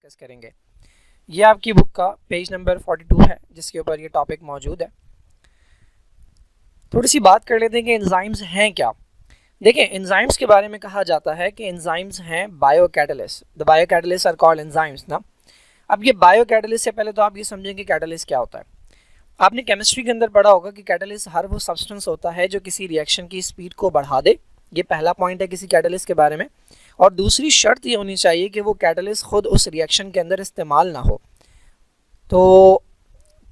Discuss करेंगे। ये आपकी बुक का पेज नंबर 42 है जिसके ऊपर ये टॉपिक मौजूद है। थोड़ी सी बात कर लेते हैं कि एंजाइम्स हैं क्या। देखिए, एंजाइम्स के बारे में कहा जाता है कि एंजाइम्स हैं biocatalyst. The biocatalyst are called enzymes ना। अब ये बायोकैटलिस्ट से पहले तो आप ये समझें कि कैटलिस्ट क्या होता है। आपने केमिस्ट्री के अंदर पढ़ा होगा कि कैटलिस्ट हर वो सब्सटेंस होता है जो किसी रिएक्शन की स्पीड को बढ़ा दे। ये पहला पॉइंट है किसी कैटलिस्ट के बारे में। और दूसरी शर्त ये होनी चाहिए कि वो कैटलिस्ट खुद उस रिएक्शन के अंदर इस्तेमाल ना हो। तो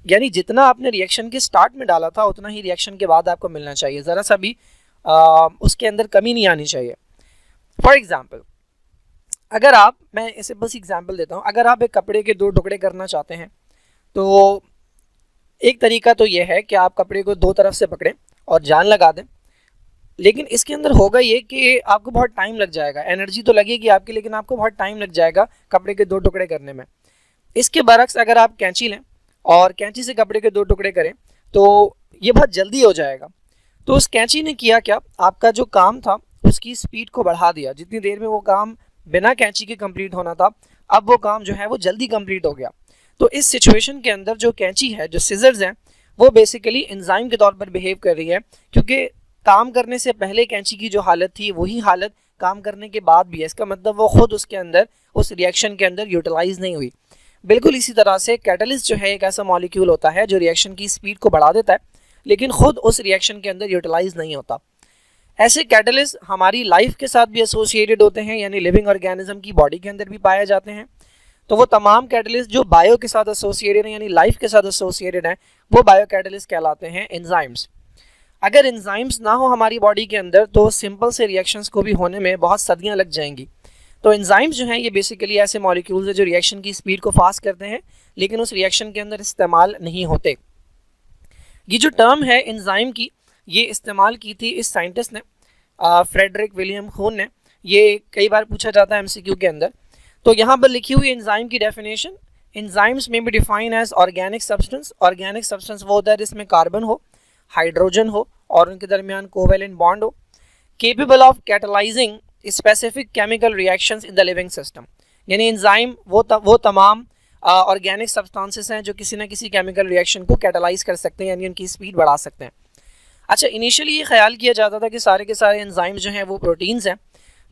यानी जितना आपने रिएक्शन के स्टार्ट में डाला था उतना ही रिएक्शन के बाद आपको मिलना चाहिए, ज़रा सा भी उसके अंदर कमी नहीं आनी चाहिए। फॉर एग्जाम्पल, अगर आप, मैं इसे बस एग्जाम्पल देता हूँ, अगर आप एक कपड़े के दो टुकड़े करना चाहते हैं तो एक तरीका तो ये है कि आप कपड़े को दो तरफ से पकड़ें और जान लगा दें। लेकिन इसके अंदर होगा ये कि आपको बहुत टाइम लग जाएगा, एनर्जी तो लगेगी आपकी, लेकिन आपको बहुत टाइम लग जाएगा कपड़े के दो टुकड़े करने में। इसके बरक्स अगर आप कैंची लें और कैंची से कपड़े के दो टुकड़े करें तो ये बहुत जल्दी हो जाएगा। तो उस कैंची ने किया क्या, आपका जो काम था उसकी स्पीड को बढ़ा दिया। जितनी देर में वो काम बिना कैंची के कंप्लीट होना था, अब वो काम जो है वो जल्दी कंप्लीट हो गया। तो इस सिचुएशन के अंदर जो कैंची है, जो सिजर्स हैं, वो बेसिकली एंजाइम के तौर पर बिहेव कर रही है, क्योंकि काम करने से पहले कैंची की जो हालत थी वही हालत काम करने के बाद भी है। इसका मतलब वो खुद उसके अंदर उस रिएक्शन के अंदर यूटिलाइज नहीं हुई। बिल्कुल इसी तरह से कैटलिस्ट जो है एक ऐसा मॉलिक्यूल होता है जो रिएक्शन की स्पीड को बढ़ा देता है, लेकिन खुद उस रिएक्शन के अंदर यूटिलाइज नहीं होता। ऐसे कैटलिस्ट हमारी लाइफ के साथ भी एसोसिएटेड होते हैं, यानी लिविंग ऑर्गेनिज्म की बॉडी के अंदर भी पाए जाते हैं। तो वो तमाम कैटलिस्ट जो बायो के साथ एसोसिएटेड हैं, यानी लाइफ के साथ एसोसिएटेड हैं, वो बायो कैटलिस्ट कहलाते हैं एंजाइम्स। अगर एंजाइम्स ना हो हमारी बॉडी के अंदर तो सिंपल से रिएक्शंस को भी होने में बहुत सदियां लग जाएंगी। तो एंजाइम्स जो हैं ये बेसिकली ऐसे मॉलिक्यूल्स हैं जो रिएक्शन की स्पीड को फास्ट करते हैं, लेकिन उस रिएक्शन के अंदर इस्तेमाल नहीं होते। ये जो टर्म है एंजाइम की, ये इस्तेमाल की थी इस साइंटिस्ट ने, फ्रेडरिक विलियम खून ने। ये कई बार पूछा जाता है एमसीक्यू के अंदर। तो यहाँ पर लिखी हुई एंजाइम की डेफिनेशन, एंजाइम्स में be defined as organic substance. Organic substance वो होता है जिसमें कार्बन हो, हाइड्रोजन हो और उनके दरमियान कोवेलेंट बॉन्ड हो, capable of catalysing specific chemical reactions in the living system. यानी एंजाइम वो तमाम ऑर्गेनिक सब्सटेंसेस हैं जो किसी न किसी केमिकल रिएक्शन को कैटलाइज कर सकते हैं, यानी उनकी स्पीड बढ़ा सकते हैं। अच्छा, इनिशियली ये ख्याल किया जाता था कि सारे के सारे एंजाइम्स जो हैं वो प्रोटीन्स हैं,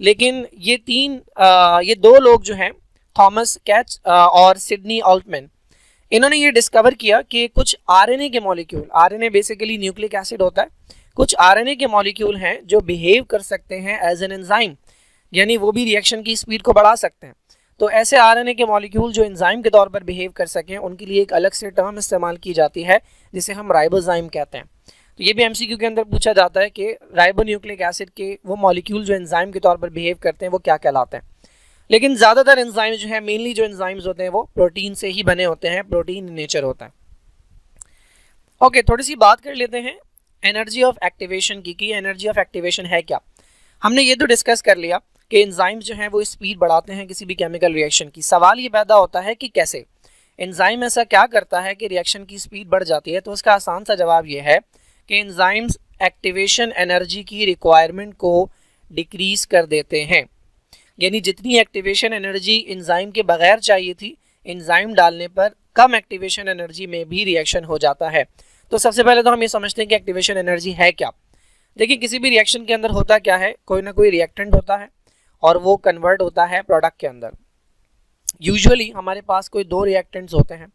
लेकिन ये दो लोग जो हैं, थॉमस कैच और सिडनी ऑल्टमैन, इन्होंने ये डिस्कवर किया कि कुछ आरएनए के molecule, RNA basically nucleic acid होता है, कुछ आरएनए के मॉलिक्यूल हैं जो बिहेव कर सकते हैं एज एन एंजाइम, यानी वो भी रिएक्शन की स्पीड को बढ़ा सकते हैं। तो ऐसे आरएनए के मॉलिक्यूल जो एंजाइम के तौर पर बिहेव कर सकें, उनके लिए एक अलग से टर्म इस्तेमाल की जाती है जिसे हम राइबोजाइम कहते हैं। तो ये भी एमसीक्यू के अंदर पूछा जाता है कि राइबोन्यूक्लिक एसिड के वो मॉलिक्यूल जो एंजाइम के तौर पर बिहेव करते हैं वो क्या कहलाते हैं। लेकिन ज़्यादातर एंजाइम जो है, मेनली जो एंजाइम्स होते हैं वो प्रोटीन से ही बने होते हैं, प्रोटीन नेचर होता है। ओके, थोड़ी सी बात कर लेते हैं एनर्जी ऑफ एक्टिवेशन की कि एनर्जी ऑफ एक्टिवेशन है क्या। हमने ये तो डिस्कस कर लिया कि एंजाइम्स जो हैं वो स्पीड बढ़ाते हैं किसी भी केमिकल रिएक्शन की। सवाल ये पैदा होता है कि कैसे एंजाइम ऐसा क्या करता है कि रिएक्शन की स्पीड बढ़ जाती है। तो उसका आसान सा जवाब ये है कि एंजाइम्स एक्टिवेशन एनर्जी की रिक्वायरमेंट को डिक्रीज कर देते हैं। यानी जितनी एक्टिवेशन एनर्जी एंजाइम के बगैर चाहिए थी, एंजाइम डालने पर कम एक्टिवेशन एनर्जी में भी रिएक्शन हो जाता है। तो सबसे पहले तो हम ये समझते हैं कि एक्टिवेशन एनर्जी है क्या। देखिए, किसी भी रिएक्शन के अंदर होता क्या है, कोई ना कोई रिएक्टेंट होता है और वो कन्वर्ट होता है प्रोडक्ट के अंदर। यूजुअली हमारे पास कोई दो रिएक्टेंट्स होते हैं।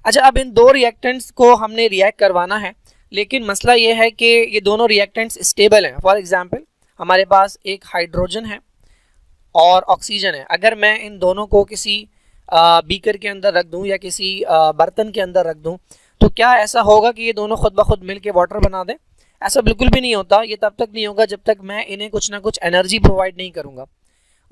अच्छा, अब इन दो रिएक्टेंट्स को हमने रिएक्ट करवाना है, लेकिन मसला ये है कि ये दोनों रिएक्टेंट्स स्टेबल हैं। फॉर एग्जाम्पल, हमारे पास एक हाइड्रोजन है और ऑक्सीजन है। अगर मैं इन दोनों को किसी बीकर के अंदर रख दूं या किसी बर्तन के अंदर रख दूं, तो क्या ऐसा होगा कि ये दोनों खुद ब खुद मिल के वाटर बना दें? ऐसा बिल्कुल भी नहीं होता। ये तब तक नहीं होगा जब तक मैं इन्हें कुछ ना कुछ एनर्जी प्रोवाइड नहीं करूँगा।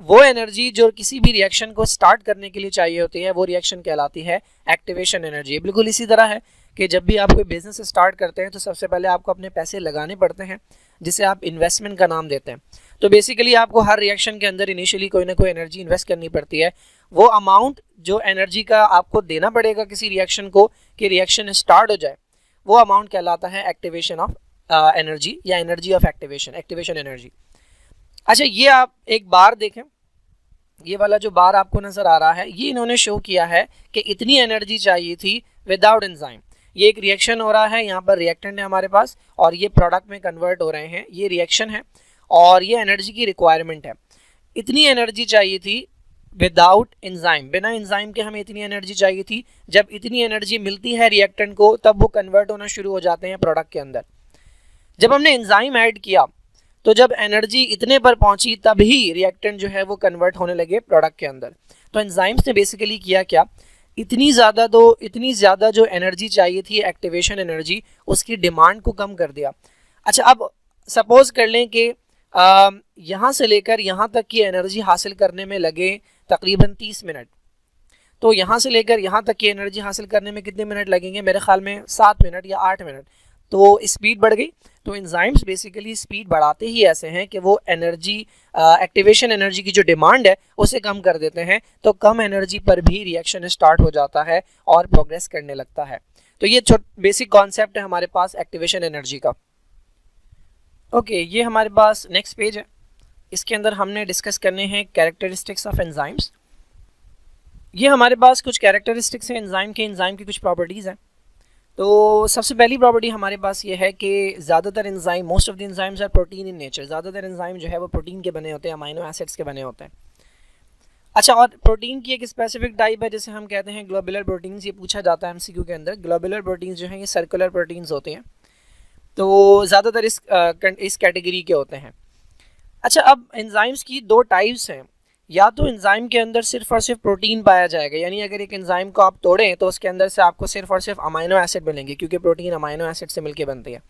वो एनर्जी जो किसी भी रिएक्शन को स्टार्ट करने के लिए चाहिए होती है, वो रिएक्शन कहलाती है एक्टिवेशन एनर्जी। बिल्कुल इसी तरह है कि जब भी आप कोई बिजनेस स्टार्ट करते हैं तो सबसे पहले आपको अपने पैसे लगाने पड़ते हैं, जिसे आप इन्वेस्टमेंट का नाम देते हैं। तो बेसिकली आपको हर रिएक्शन के अंदर इनिशियली कोई ना कोई एनर्जी इन्वेस्ट करनी पड़ती है। वो अमाउंट जो एनर्जी का आपको देना पड़ेगा किसी रिएक्शन को कि रिएक्शन स्टार्ट हो जाए, वो अमाउंट कहलाता है एक्टिवेशन ऑफ एनर्जी या energy of activation, activation energy. अच्छा, ये आप एक बार देखें, ये वाला जो बार आपको नजर आ रहा है, ये इन्होंने शो किया है कि इतनी एनर्जी चाहिए थी विदाउट एंजाइम। ये एक रिएक्शन हो रहा है, यहाँ पर रिएक्टेंट है हमारे पास और ये प्रोडक्ट में कन्वर्ट हो रहे हैं, ये रिएक्शन है और ये एनर्जी की रिक्वायरमेंट है। इतनी एनर्जी चाहिए थी विदाउट एंजाइम, बिना एंजाइम के हमें इतनी एनर्जी चाहिए थी। जब इतनी एनर्जी मिलती है रिएक्टेंट को तब वो कन्वर्ट होना शुरू हो जाते हैं प्रोडक्ट के अंदर। जब हमने एंजाइम ऐड किया तो जब एनर्जी इतने पर पहुंची तभी रिएक्टेंट जो है वो कन्वर्ट होने लगे प्रोडक्ट के अंदर। तो एंजाइम्स ने बेसिकली किया क्या, इतनी ज़्यादा जो एनर्जी चाहिए थी एक्टिवेशन एनर्जी, उसकी डिमांड को कम कर दिया। अच्छा, अब सपोज कर लें कि यहाँ से लेकर यहाँ तक की एनर्जी हासिल करने में लगे तकरीबन 30 मिनट, तो यहाँ से लेकर यहाँ तक की एनर्जी हासिल करने में कितने मिनट लगेंगे, मेरे ख्याल में 7 मिनट या 8 मिनट। तो स्पीड बढ़ गई। तो एंजाइम्स बेसिकली स्पीड बढ़ाते ही ऐसे हैं कि वो एनर्जी एक्टिवेशन एनर्जी की जो डिमांड है उसे कम कर देते हैं, तो कम एनर्जी पर भी रिएक्शन स्टार्ट हो जाता है और प्रोग्रेस करने लगता है। तो ये बेसिक कॉन्सेप्ट है हमारे पास एक्टिवेशन एनर्जी का। ओके, ये हमारे पास नेक्स्ट पेज है, इसके अंदर हमने डिस्कस करने हैं कैरेक्टरिस्टिक्स ऑफ एंजाइम्स। ये हमारे पास कुछ कैरेक्टरिस्टिक्स हैं एंजाइम की कुछ प्रॉपर्टीज़ हैं। तो सबसे पहली प्रॉपर्टी हमारे पास ये है कि ज़्यादातर enzyme, most of the enzymes are protein in nature. ज़्यादातर एंजाइम जो है वो प्रोटीन के बने होते हैं, अमाइनो एसिड्स के बने होते हैं। अच्छा, और प्रोटीन की एक स्पेसिफिक टाइप है जिसे हम कहते हैं ग्लोबुलर प्रोटीन्स। ये पूछा जाता है एमसीक्यू के अंदर। ग्लोबुलर प्रोटीन्स जो हैं ये सर्कुलर प्रोटीन्स होते हैं, तो ज़्यादातर इस कैटेगरी के होते हैं। अच्छा, अब एंजाइम्स की दो टाइप्स हैं। या तो एंजाइम के अंदर सिर्फ और सिर्फ प्रोटीन पाया जाएगा, यानी अगर एक एंजाइम को आप तोड़ें तो उसके अंदर से आपको सिर्फ और सिर्फ अमाइनो एसिड मिलेंगे, क्योंकि प्रोटीन अमाइनो एसिड से मिलके बनती है।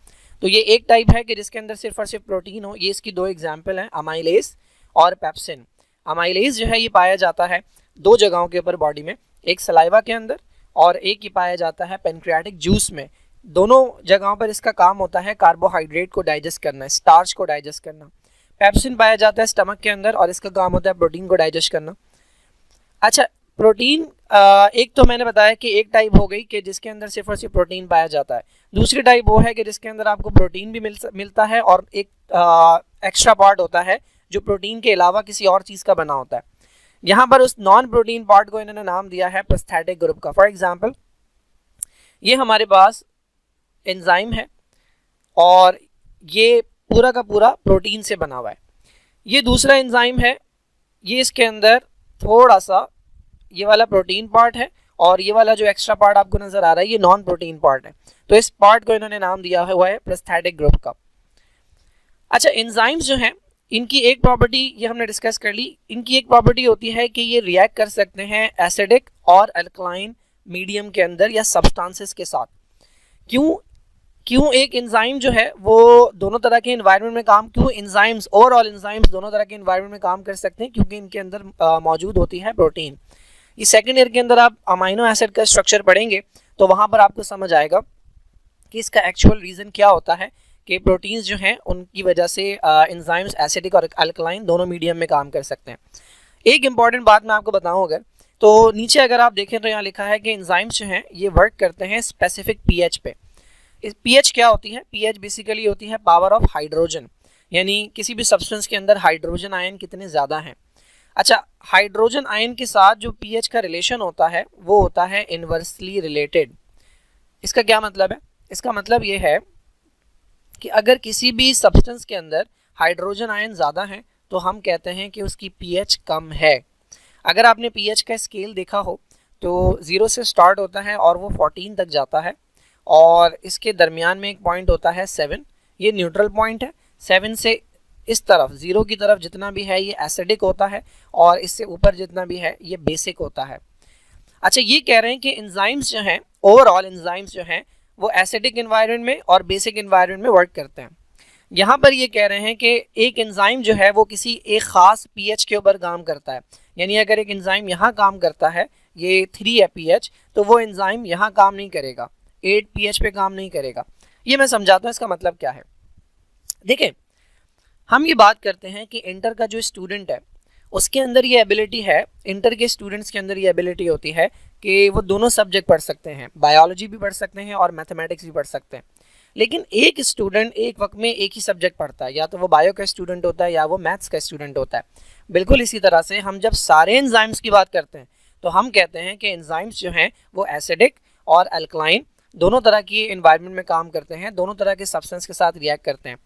तो ये एक टाइप है कि जिसके अंदर सिर्फ और सिर्फ प्रोटीन हो। ये इसकी दो एग्जाम्पल हैं, अमाइलेज और पेप्सिन। अमाइलेज जो है ये पाया जाता है दो जगहों के ऊपर बॉडी में, एक सलाइवा के अंदर और एक ही पाया जाता है पेनक्रियाटिक जूस में। दोनों जगहों पर इसका काम होता है कार्बोहाइड्रेट को डाइजेस्ट करना, स्टार्च को डाइजेस्ट करना। पेप्सिन पाया जाता है स्टमक के अंदर और इसका काम होता है प्रोटीन को डाइजेस्ट करना। अच्छा, प्रोटीन एक तो मैंने बताया कि एक टाइप हो गई कि जिसके अंदर सिर्फ और सिर्फ प्रोटीन पाया जाता है। दूसरी टाइप वो है कि जिसके अंदर आपको प्रोटीन भी मिलता है और एक एक्स्ट्रा पार्ट होता है जो प्रोटीन के अलावा किसी और चीज़ का बना होता है। यहाँ पर उस नॉन प्रोटीन पार्ट को इन्होंने नाम दिया है प्रोस्थेटिक ग्रुप का। फॉर एग्जाम्पल, ये हमारे पास एंजाइम है और ये पूरा का पूरा प्रोटीन से बना हुआ है। ये दूसरा एंजाइम है, ये इसके अंदर थोड़ा सा ये वाला प्रोटीन पार्ट है और ये वाला जो एक्स्ट्रा पार्ट आपको नजर आ रहा है ये नॉन प्रोटीन पार्ट है। तो इस पार्ट को इन्होंने नाम दिया हुआ है प्रोस्थेटिक ग्रुप का। अच्छा, एंजाइम्स जो हैं इनकी एक प्रॉपर्टी ये हमने डिस्कस कर ली। इनकी एक प्रॉपर्टी होती है कि ये रिएक्ट कर सकते हैं एसिडिक और अल्कलाइन मीडियम के अंदर या सब्सटेंसेस के साथ। क्यों एक एंजाइम जो है वो दोनों तरह के एनवायरनमेंट में काम, क्यों एंजाइम्स ओवरऑल एंजाइम्स दोनों तरह के एनवायरनमेंट में काम कर सकते हैं, क्योंकि इनके अंदर मौजूद होती है प्रोटीन। ये सेकेंड ईयर के अंदर आप अमाइनो एसिड का स्ट्रक्चर पढ़ेंगे तो वहाँ पर आपको समझ आएगा कि इसका एक्चुअल रीज़न क्या होता है कि प्रोटीन्स जो हैं उनकी वजह से एंजाइम्स एसिडिक और अल्कलाइन दोनों मीडियम में काम कर सकते हैं। एक इंपॉर्टेंट बात मैं आपको बताऊँ अगर, तो नीचे अगर आप देखें तो यहाँ लिखा है कि एंजाइम्स जो हैं ये वर्क करते हैं स्पेसिफिक पीएच पे। इस पीएच क्या होती है? पीएच बेसिकली होती है पावर ऑफ हाइड्रोजन, यानी किसी भी सब्सटेंस के अंदर हाइड्रोजन आयन कितने ज़्यादा हैं। अच्छा, हाइड्रोजन आयन के साथ जो पीएच का रिलेशन होता है वो होता है इन्वर्सली रिलेटेड। इसका क्या मतलब है? इसका मतलब ये है कि अगर किसी भी सब्सटेंस के अंदर हाइड्रोजन आयन ज़्यादा हैं तो हम कहते हैं कि उसकी पीएच कम है। अगर आपने पीएच का स्केल देखा हो तो 0 से स्टार्ट होता है और वो 14 तक जाता है और इसके दरमियान में एक पॉइंट होता है 7, ये न्यूट्रल पॉइंट है। 7 से इस तरफ 0 की तरफ जितना भी है ये एसिडिक होता है और इससे ऊपर जितना भी है ये बेसिक होता है। अच्छा, ये कह रहे हैं कि एंजाइम्स जो हैं, ओवरऑल एंजाइम्स जो हैं वो एसिडिक एनवायरनमेंट में और बेसिक एनवायरनमेंट में वर्क करते हैं। यहाँ पर ये कह रहे हैं कि एक एंजाइम जो है वो किसी एक ख़ास पीएच के ऊपर काम करता है, यानी अगर एक एंजाइम यहाँ काम करता है, ये 3 है पीएच, तो वो एंजाइम यहाँ काम नहीं करेगा, 8 पीएच पे काम नहीं करेगा। ये मैं समझाता हूँ इसका मतलब क्या है। देखें, हम ये बात करते हैं कि इंटर का जो स्टूडेंट है उसके अंदर ये एबिलिटी है, इंटर के स्टूडेंट्स के अंदर ये एबिलिटी होती है कि वो दोनों सब्जेक्ट पढ़ सकते हैं, बायोलॉजी भी पढ़ सकते हैं और मैथमेटिक्स भी पढ़ सकते हैं। लेकिन एक स्टूडेंट एक वक्त में एक ही सब्जेक्ट पढ़ता है, या तो वो बायो का स्टूडेंट होता है या वो मैथ्स का स्टूडेंट होता है। बिल्कुल इसी तरह से हम जब सारे एंजाइम्स की बात करते हैं तो हम कहते हैं कि एंजाइम्स जो हैं वो एसिडिक और अल्कलाइन दोनों तरह की एनवायरनमेंट में काम करते हैं, दोनों तरह के सब्सटेंस के साथ रिएक्ट करते हैं।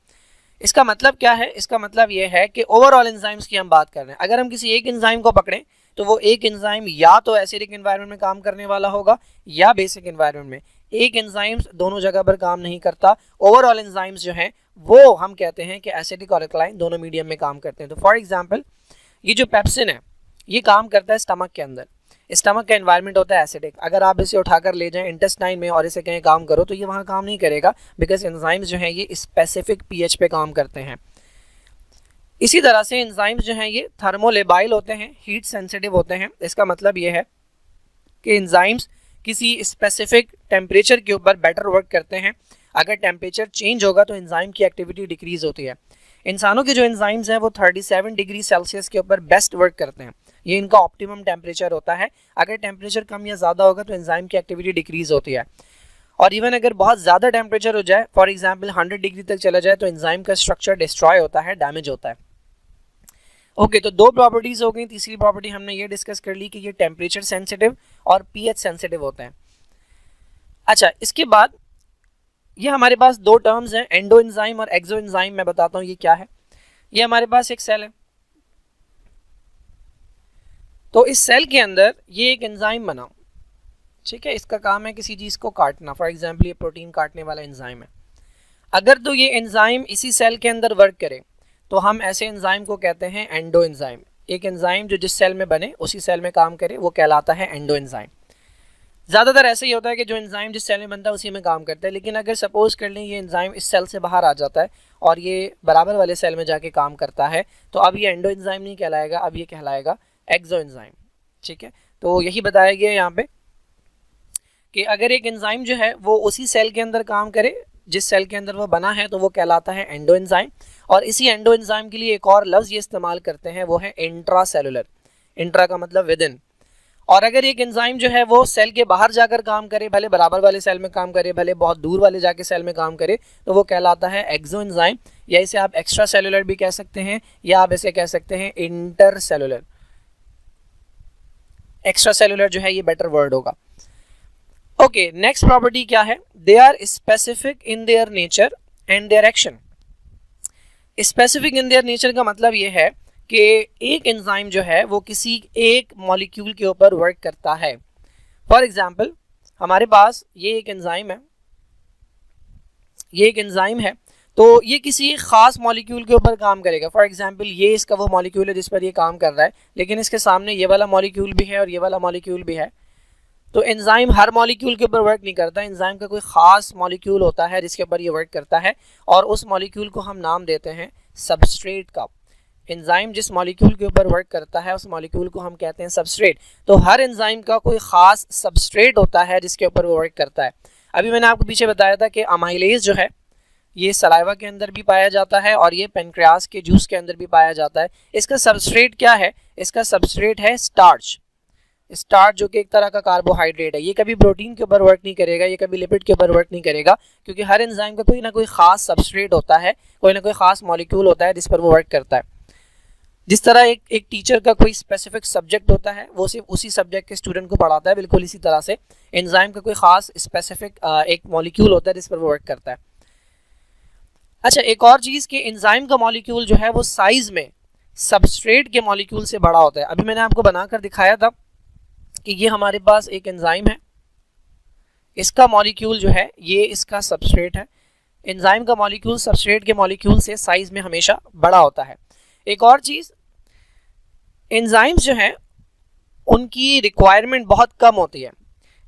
इसका मतलब क्या है? इसका मतलब ये है कि ओवरऑल एंजाइम्स की हम बात कर रहे हैं। अगर हम किसी एक एंजाइम को पकड़ें तो वो एक एंजाइम या तो एसिडिक एनवायरनमेंट में काम करने वाला होगा या बेसिक एनवायरनमेंट में। एक एंजाइम दोनों जगह पर काम नहीं करता। ओवरऑल एंजाइम्स जो हैं वो हम कहते हैं कि एसिडिक और अल्कलाइन दोनों मीडियम में काम करते हैं। तो फॉर एग्जांपल ये जो पेप्सिन है ये काम करता है स्टमक के अंदर। स्टमक का एनवायरनमेंट होता है एसिडिक। अगर आप इसे उठाकर ले जाएं इंटेस्टाइन में और इसे कहीं काम करो तो ये वहाँ काम नहीं करेगा, बिकॉज एंजाइम्स जो हैं ये स्पेसिफिक पीएच पे काम करते हैं। इसी तरह से एंजाइम्स जो हैं ये थर्मोलेबाइल होते हैं, हीट सेंसिटिव होते हैं। इसका मतलब ये है कि एंजाइम्स किसी स्पेसिफिक टेम्परेचर के ऊपर बेटर वर्क करते हैं। अगर टेम्परेचर चेंज होगा तो एंजाइम की एक्टिविटी डिक्रीज होती है। इंसानों के जो एंजाइम्स हैं वो 37 डिग्री सेल्सियस के ऊपर बेस्ट वर्क करते हैं, ये इनका ऑप्टिमम टेम्परेचर होता है। अगर टेम्परेचर कम या ज़्यादा होगा तो एंजाइम की एक्टिविटी डिक्रीज होती है। और इवन अगर बहुत ज़्यादा टेम्परेचर हो जाए, फॉर एग्जांपल 100 डिग्री तक चला जाए, तो एंजाइम का स्ट्रक्चर डिस्ट्रॉय होता है, डैमेज होता है। ओके, तो दो प्रॉपर्टीज़ हो गई। तीसरी प्रॉपर्टी हमने ये डिस्कस कर ली कि ये टेम्परेचर सेंसिटिव और पीएच सेंसिटिव होते हैं। अच्छा, इसके बाद ये हमारे पास दो टर्म्स हैं, एंडो एंजाइम और एक्सो एंजाइम। मैं बताता हूँ ये क्या है। ये हमारे पास एक सेल है, तो इस सेल के अंदर ये एक एंजाइम बना, ठीक है। इसका काम है किसी चीज़ को काटना। फॉर एग्जांपल ये प्रोटीन काटने वाला एंजाइम है। अगर तो ये एंजाइम इसी सेल के अंदर वर्क करे तो हम ऐसे एंजाइम को कहते हैं एंडो एंजाइम। एक एंजाइम जो जिस सेल में बने उसी सेल में काम करे वो कहलाता है एंडो एंजाइम। ज़्यादातर ऐसे ही होता है कि जो एंजाइम जिस सेल में बनता है उसी में काम करता है। लेकिन अगर सपोज कर लें ये एंजाइम इस सेल से बाहर आ जाता है और ये बराबर वाले सेल में जाके काम करता है, तो अब ये एंडो एंजाइम नहीं कहलाएगा, अब ये कहलाएगा एक्सो एंजाइम, ठीक है। तो यही बताया गया यहाँ पे कि अगर एक एंजाइम जो है वो उसी सेल के अंदर काम करे जिस सेल के अंदर वो बना है तो वो कहलाता है एंडो एंजाइम। और इसी एंडो एंजाइम के लिए एक और लफ्ज़ ये इस्तेमाल करते हैं, वो है इंट्रा सेलुलर। इंट्रा का मतलब विद इन। और अगर एक एंजाइम जो है वो सेल के बाहर जाकर काम करे, भले बराबर वाले सेल में काम करे, भले बहुत दूर वाले जाके सेल में काम करे, तो वो कहलाता है एक्सो एंजाइम। या इसे आप एक्स्ट्रा सेलुलर भी कह सकते हैं या आप इसे कह सकते हैं इंटर सेलुलर। एक्स्ट्रा सेलुलर जो है ये बेटर वर्ड होगा। ओके, नेक्स्ट प्रॉपर्टी क्या है? They are specific in their nature and their action. Specific in their nature का मतलब ये है कि एक एंजाइम जो है वो किसी एक मॉलिक्यूल के ऊपर वर्क करता है। फॉर एग्जांपल हमारे पास ये एक एंजाइम है, ये एक एंजाइम है, तो ये किसी खास मॉलिक्यूल के ऊपर काम करेगा। फॉर एग्जांपल ये इसका वो मॉलिक्यूल है जिस पर ये काम कर रहा है, लेकिन इसके सामने ये वाला मॉलिक्यूल भी है और ये वाला मॉलिक्यूल भी है। तो एंजाइम हर मॉलिक्यूल के ऊपर वर्क नहीं करता, एंजाइम का कोई ख़ास मॉलिक्यूल होता है जिसके ऊपर ये वर्क करता है और उस मॉलिक्यूल को हम नाम देते हैं सबस्ट्रेट का। एंजाइम जिस मॉलिक्यूल के ऊपर वर्क करता है उस मॉलिक्यूल को हम कहते हैं सबस्ट्रेट। तो हर एंजाइम का कोई ख़ास सबस्ट्रेट होता है जिसके ऊपर वो वर्क करता है। अभी मैंने आपको पीछे बताया था कि अमाइलेज जो है ये सलाइवा के अंदर भी पाया जाता है और ये पेनक्रियास के जूस के अंदर भी पाया जाता है। इसका सबस्ट्रेट क्या है? इसका सबस्ट्रेट है स्टार्च। स्टार्च जो कि एक तरह का कार्बोहाइड्रेट है। ये कभी प्रोटीन के ऊपर वर्क नहीं करेगा, ये कभी लिपिड के ऊपर वर्क नहीं करेगा, क्योंकि हर एंजाइम का कोई ना कोई खास सबस्ट्रेट होता है, कोई ना कोई खास मॉलिक्यूल होता है जिस पर वो वर्क करता है। जिस तरह एक टीचर का कोई स्पेसिफिक सब्जेक्ट होता है वो सिर्फ उसी सब्जेक्ट के स्टूडेंट को पढ़ाता है, बिल्कुल इसी तरह से एंजाइम का कोई खास स्पेसिफिक एक मॉलिक्यूल होता है जिस पर वो वर्क करता है। अच्छा, एक और चीज़ कि एंजाइम का मॉलिक्यूल जो है वो साइज में सबस्ट्रेट के मॉलिक्यूल से बड़ा होता है। अभी मैंने आपको बनाकर दिखाया था कि ये हमारे पास एक एंजाइम है, इसका मॉलिक्यूल जो है ये इसका सबस्ट्रेट है। एंजाइम का मॉलिक्यूल सबस्ट्रेट के मॉलिक्यूल से साइज में हमेशा बड़ा होता है। एक और चीज़, एंजाइम्स जो हैं उनकी रिक्वायरमेंट बहुत कम होती है,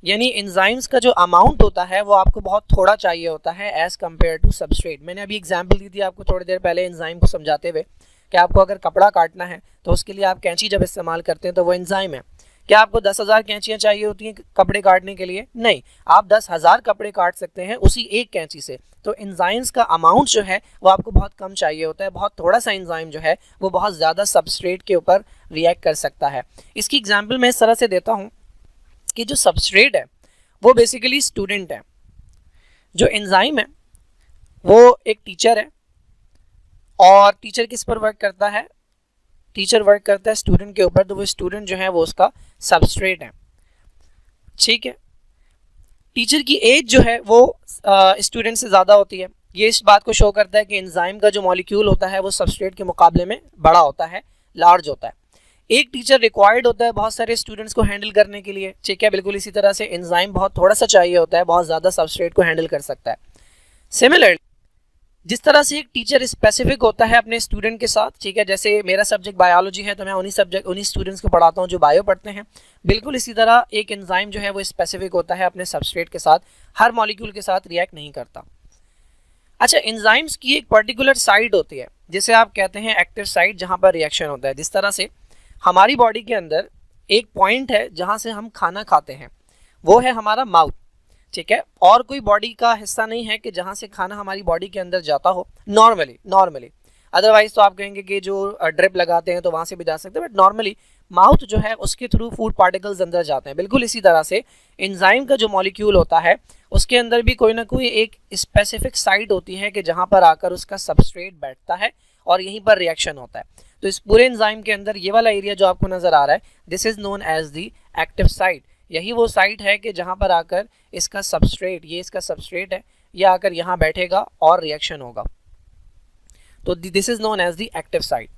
यानी एंजाइम्स का जो अमाउंट होता है वो आपको बहुत थोड़ा चाहिए होता है एज़ कम्पेयर टू सबस्ट्रेट। मैंने अभी एग्जांपल दी थी आपको थोड़ी देर पहले एंजाइम को समझाते हुए कि आपको अगर कपड़ा काटना है तो उसके लिए आप कैंची जब इस्तेमाल करते हैं तो वो एंजाइम है। क्या आपको 10,000 कैंचियाँ चाहिए होती हैं कपड़े काटने के लिए? नहीं, आप 10,000 कपड़े काट सकते हैं उसी एक कैंची से। तो एंजाइम्स का अमाउंट जो है वो आपको बहुत कम चाहिए होता है। बहुत थोड़ा सा एंजाइम जो है वो बहुत ज़्यादा सबस्ट्रेट के ऊपर रिएक्ट कर सकता है। इसकी एग्जांपल मैं इस तरह से देता हूँ कि जो सबस्ट्रेट है वो बेसिकली स्टूडेंट है, जो एंजाइम है वो एक टीचर है और टीचर किस पर वर्क करता है, टीचर वर्क करता है स्टूडेंट के ऊपर, तो वो स्टूडेंट जो है वो उसका सबस्ट्रेट है, ठीक है। टीचर की एज जो है वो स्टूडेंट से ज़्यादा होती है, ये इस बात को शो करता है कि एंजाइम का जो मॉलिक्यूल होता है वो सबस्ट्रेट के मुकाबले में बड़ा होता है, लार्ज होता है। एक टीचर रिक्वायर्ड होता है बहुत सारे स्टूडेंट्स को हैंडल करने के लिए, ठीक है। बिल्कुल इसी तरह से एंजाइम बहुत थोड़ा सा चाहिए होता है, बहुत ज़्यादा सबस्ट्रेट को हैंडल कर सकता है। सिमिलरली जिस तरह से एक टीचर स्पेसिफिक होता है अपने स्टूडेंट के साथ, ठीक है, जैसे मेरा सब्जेक्ट बायोलॉजी है तो मैं उन्हीं स्टूडेंट्स को पढ़ाता हूँ जो बायो पढ़ते हैं, बिल्कुल इसी तरह एक एंजाइम जो है वो स्पेसिफिक होता है अपने सबस्ट्रेट के साथ, हर मॉलिक्यूल के साथ रिएक्ट नहीं करता। अच्छा, एंजाइम्स की एक पर्टिकुलर साइट होती है जिसे आप कहते हैं एक्टिव साइट, जहाँ पर रिएक्शन होता है। जिस तरह से हमारी बॉडी के अंदर एक पॉइंट है जहाँ से हम खाना खाते हैं, वो है हमारा माउथ, ठीक है। और कोई बॉडी का हिस्सा नहीं है कि जहाँ से खाना हमारी बॉडी के अंदर जाता हो नॉर्मली। अदरवाइज तो आप कहेंगे कि जो ड्रिप लगाते हैं तो वहाँ से भी जा सकते हैं, बट नॉर्मली माउथ जो है उसके थ्रू फूड पार्टिकल्स अंदर जाते हैं। बिल्कुल इसी तरह से एंजाइम का जो मॉलिक्यूल होता है उसके अंदर भी कोई ना कोई एक स्पेसिफिक साइट होती है कि जहाँ पर आकर उसका सबस्ट्रेट बैठता है और यहीं पर रिएक्शन होता है। तो इस पूरे एंजाइम के अंदर ये वाला एरिया जो आपको नजर आ रहा है, this is known as the active site. यही वो साइट है कि जहाँ पर आकर इसका सबस्ट्रेट, ये इसका सबस्ट्रेट है, ये आकर यहाँ बैठेगा और रिएक्शन होगा। तो this is known as the active site.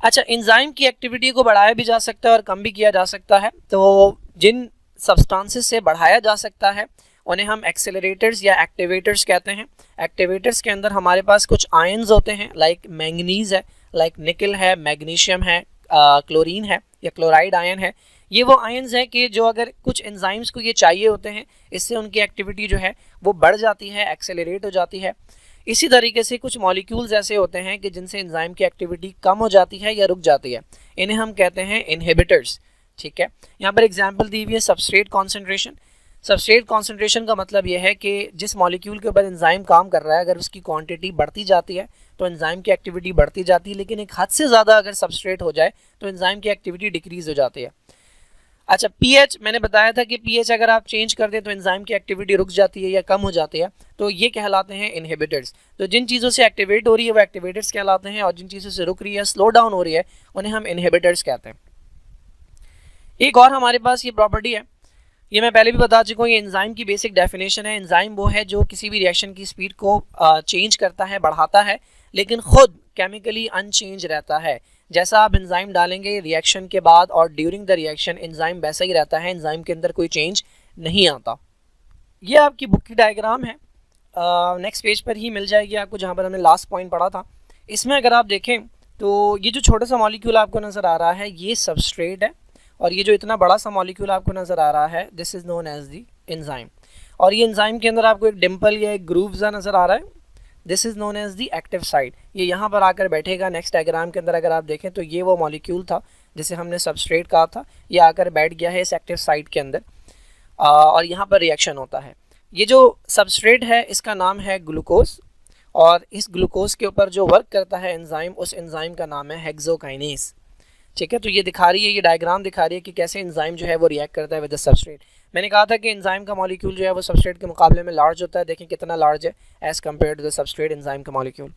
अच्छा, एंजाइम की एक्टिविटी को बढ़ाया भी जा सकता है और कम भी किया जा सकता है। तो जिन सब्सटेंसेस से बढ़ाया जा सकता है उन्हें हम एक्सेलरेटर्स या एक्टिवेटर्स कहते हैं। एक्टिवेटर्स के अंदर हमारे पास कुछ आयंस होते हैं, लाइक मैंगनीज है, लाइक निकल है, मैग्नीशियम है, क्लोरीन है या क्लोराइड आयन है। ये वो आयंस हैं कि जो अगर कुछ एंजाइम्स को ये चाहिए होते हैं, इससे उनकी एक्टिविटी जो है वो बढ़ जाती है, एक्सेलरेट हो जाती है। इसी तरीके से कुछ मॉलिक्यूल्स ऐसे होते हैं कि जिनसे एंजाइम की एक्टिविटी कम हो जाती है या रुक जाती है, इन्हें हम कहते हैं इनहिबिटर्स, ठीक है। यहाँ पर एग्जांपल दी हुई है सबस्ट्रेट कॉन्सेंट्रेशन। सबस्ट्रेट कॉन्सेंट्रेशन का मतलब यह है कि जिस मॉलिक्यूल के ऊपर एंजाइम काम कर रहा है, अगर उसकी क्वांटिटी बढ़ती जाती है तो एंजाइम की एक्टिविटी बढ़ती जाती है, लेकिन एक हद से ज़्यादा अगर सबस्ट्रेट हो जाए तो एंजाइम की एक्टिविटी डिक्रीज हो जाती है। अच्छा, पीएच मैंने बताया था कि पीएच अगर आप चेंज कर दें तो एंजाइम की एक्टिविटी रुक जाती है या कम हो जाती है, तो ये कहलाते हैं इनहिबिटर्स। तो जिन चीज़ों से एक्टिवेट हो रही है वो एक्टिवेटर्स कहलाते हैं, और जिन चीज़ों से रुक रही है, स्लो डाउन हो रही है, उन्हें हम इनहिबिटर्स कहते हैं। एक और हमारे पास ये प्रॉपर्टी है, ये मैं पहले भी बता चुका हूँ, ये एंजाइम की बेसिक डेफिनेशन है। एंजाइम वो है जो किसी भी रिएक्शन की स्पीड को चेंज करता है, बढ़ाता है, लेकिन खुद केमिकली अनचेंज रहता है। जैसा आप एंजाइम डालेंगे रिएक्शन के बाद और ड्यूरिंग द रिएक्शन एंजाइम वैसा ही रहता है, एंजाइम के अंदर कोई चेंज नहीं आता। ये आपकी बुक की डायग्राम है, नेक्स्ट पेज पर ही मिल जाएगी आपको, जहाँ पर हमने लास्ट पॉइंट पढ़ा था। इसमें अगर आप देखें तो ये जो छोटा सा मॉलिक्यूल आपको नज़र आ रहा है ये सबस्ट्रेट है, और ये जो इतना बड़ा सा मॉलिक्यूल आपको नज़र आ रहा है this is known as the enzyme. और ये एंजाइम के अंदर आपको एक डिम्पल या एक ग्रूव सा नज़र आ रहा है, this is known as the active site. ये यहाँ पर आकर बैठेगा। नेक्स्ट डायग्राम के अंदर अगर आप देखें तो ये वो मॉलिक्यूल था जिसे हमने सबस्ट्रेट कहा था, ये आकर बैठ गया है इस एक्टिव साइट के अंदर, और यहाँ पर रिएक्शन होता है। ये जो सबस्ट्रेट है इसका नाम है ग्लूकोज, और इस ग्लूकोज के ऊपर जो वर्क करता है एंजाइम, उस एंजाइम का नाम है हेक्सोकाइनेज, ठीक है। तो ये दिखा रही है, ये डायग्राम दिखा रही है कि कैसे एंजाइम जो है वो रिएक्ट करता है विद द सबस्ट्रेट। मैंने कहा था कि एंजाइम का मॉलिक्यूल जो है वो सबस्ट्रेट के मुकाबले में लार्ज होता है। देखें कितना लार्ज है as compared to the substrate enzyme का मॉलिक्यूल।